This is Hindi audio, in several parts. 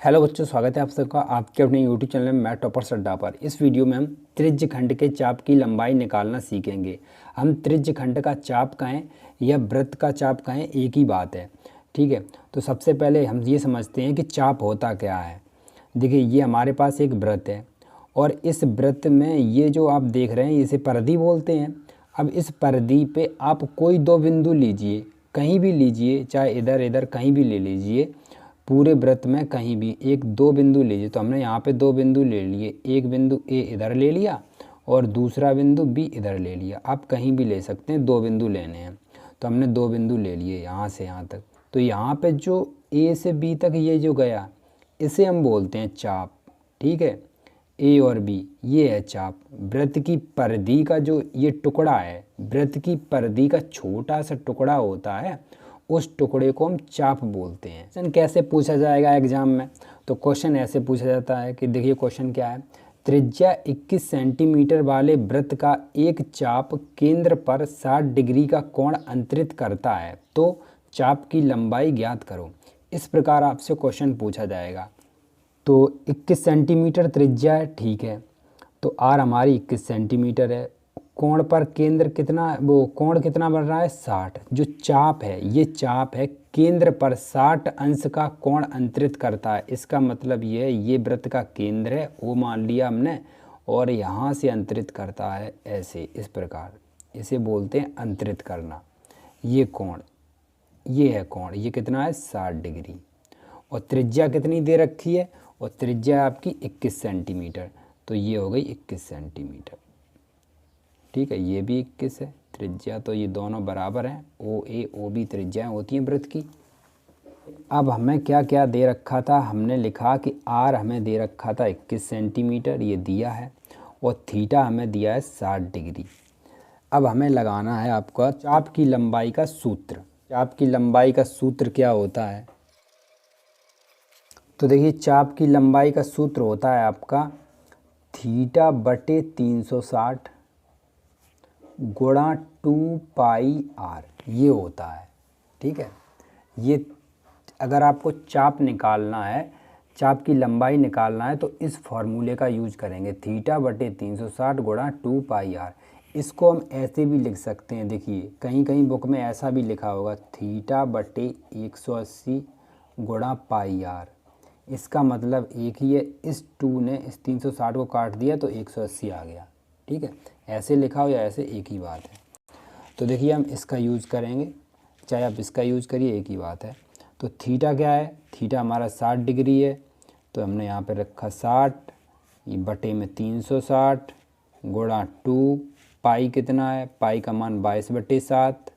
हेलो बच्चों, स्वागत है आप सबका आपके अपने यूट्यूब चैनल में मैथ टॉपर्स अड्डा पर। इस वीडियो में हम त्रिज्य खंड के चाप की लंबाई निकालना सीखेंगे। हम त्रिज्य खंड का चाप कहें या वृत्त का चाप कहें, एक ही बात है। ठीक है, तो सबसे पहले हम ये समझते हैं कि चाप होता क्या है। देखिए, ये हमारे पास एक वृत्त है और इस वृत्त में ये जो आप देख रहे हैं इसे परिधि बोलते हैं। अब इस परिधि पे आप कोई दो बिंदु लीजिए, कहीं भी लीजिए, चाहे इधर इधर कहीं भी ले लीजिए, पूरे वृत्त में कहीं भी एक दो बिंदु लीजिए। तो हमने यहाँ पे दो बिंदु ले लिए, एक बिंदु ए इधर ले लिया और दूसरा बिंदु बी इधर ले लिया। आप कहीं भी ले सकते हैं, दो बिंदु लेने हैं। तो हमने दो बिंदु ले लिए यहाँ से यहाँ तक। तो यहाँ पे जो ए से बी तक ये जो गया, इसे हम बोलते हैं चाप। ठीक है, ए और बी ये है चाप। वृत्त की परिधि का जो ये टुकड़ा है, वृत्त की परिधि का छोटा सा टुकड़ा होता है, उस टुकड़े को हम चाप बोलते हैं। क्वेश्चन कैसे पूछा जाएगा एग्जाम में? तो क्वेश्चन ऐसे पूछा जाता है कि देखिए क्वेश्चन क्या है। त्रिज्या 21 सेंटीमीटर वाले वृत्त का एक चाप केंद्र पर 60 डिग्री का कोण अंतरित करता है, तो चाप की लंबाई ज्ञात करो। इस प्रकार आपसे क्वेश्चन पूछा जाएगा। तो 21 सेंटीमीटर त्रिज्या है, ठीक है। तो आर हमारी 21 सेंटीमीटर है। कोण पर केंद्र कितना, वो कोण कितना बन रहा है 60। जो चाप है, ये चाप है केंद्र पर 60 अंश का कोण अंतरित करता है। इसका मतलब ये है, ये वृत्त का केंद्र है, वो मान लिया हमने, और यहाँ से अंतरित करता है ऐसे, इस प्रकार। इसे बोलते हैं अंतरित करना। ये कोण, ये है कोण, ये कितना है 60 डिग्री। और त्रिज्या कितनी दे रखी है, और त्रिज्या आपकी 21 सेंटीमीटर। तो ये हो गई 21 सेंटीमीटर। ठीक है, ये भी 21 है त्रिज्या, तो ये दोनों बराबर हैं। ओ ए ओ बी त्रिज्याएँ होती हैं वृत्त की। अब हमें क्या क्या दे रखा था, हमने लिखा कि आर हमें दे रखा था 21 सेंटीमीटर, ये दिया है, और थीटा हमें दिया है 60 डिग्री। अब हमें लगाना है आपका चाप की लंबाई का सूत्र। चाप की लंबाई का सूत्र क्या होता है? तो देखिए, चाप की लंबाई का सूत्र होता है आपका थीटा बटे 360 गुणा 2 पाई आर, ये होता है। ठीक है, ये अगर आपको चाप निकालना है, चाप की लंबाई निकालना है, तो इस फॉर्मूले का यूज करेंगे, थीटा बटे 360 गुणा 2 पाई आर। इसको हम ऐसे भी लिख सकते हैं, देखिए कहीं कहीं बुक में ऐसा भी लिखा होगा, थीटा बटे 180 गुणा पाई आर। इसका मतलब एक ही है, इस 2 ने इस 360 को काट दिया तो 180 आ गया। ठीक है, ऐसे लिखा हो या ऐसे, एक ही बात है। तो देखिए, हम इसका यूज़ करेंगे, चाहे आप इसका यूज़ करिए, एक ही बात है। तो थीटा क्या है, थीटा हमारा 60 डिग्री है, तो हमने यहाँ पे रखा 60, ये बटे में 360 गुणा 2, पाई कितना है, पाई का मान 22/7,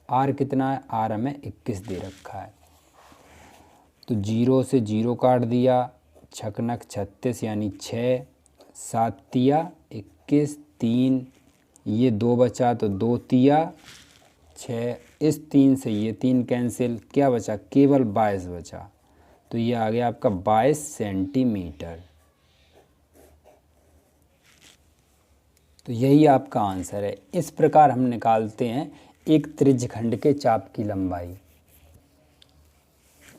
आर कितना है, आर हमें 21 दे रखा है। तो 0 से 0 काट दिया, छकनक 36 यानी 6, 7 तिया 21, 3 ये 2 बचा, तो 2 तिया 6, इस 3 से ये 3 कैंसिल, क्या बचा, केवल 22 बचा। तो ये आ गया आपका 22 सेंटीमीटर। तो यही आपका आंसर है। इस प्रकार हम निकालते हैं एक त्रिज्य खंड के चाप की लंबाई।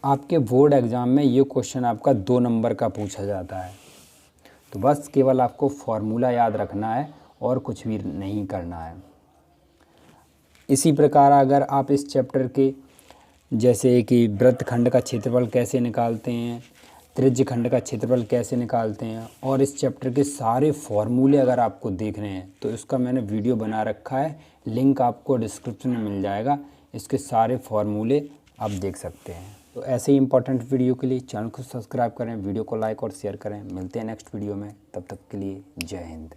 आपके बोर्ड एग्ज़ाम में ये क्वेश्चन आपका 2 नंबर का पूछा जाता है। तो बस केवल आपको फॉर्मूला याद रखना है और कुछ भी नहीं करना है। इसी प्रकार अगर आप इस चैप्टर के, जैसे कि वृत्त खंड का क्षेत्रफल कैसे निकालते हैं, त्रिज्य खंड का क्षेत्रफल कैसे निकालते हैं, और इस चैप्टर के सारे फॉर्मूले अगर आपको देखने हैं, तो इसका मैंने वीडियो बना रखा है, लिंक आपको डिस्क्रिप्शन में मिल जाएगा। इसके सारे फॉर्मूले आप देख सकते हैं। तो ऐसे ही इंपॉर्टेंट वीडियो के लिए चैनल को सब्सक्राइब करें, वीडियो को लाइक और शेयर करें। मिलते हैं नेक्स्ट वीडियो में, तब तक के लिए जय हिंद।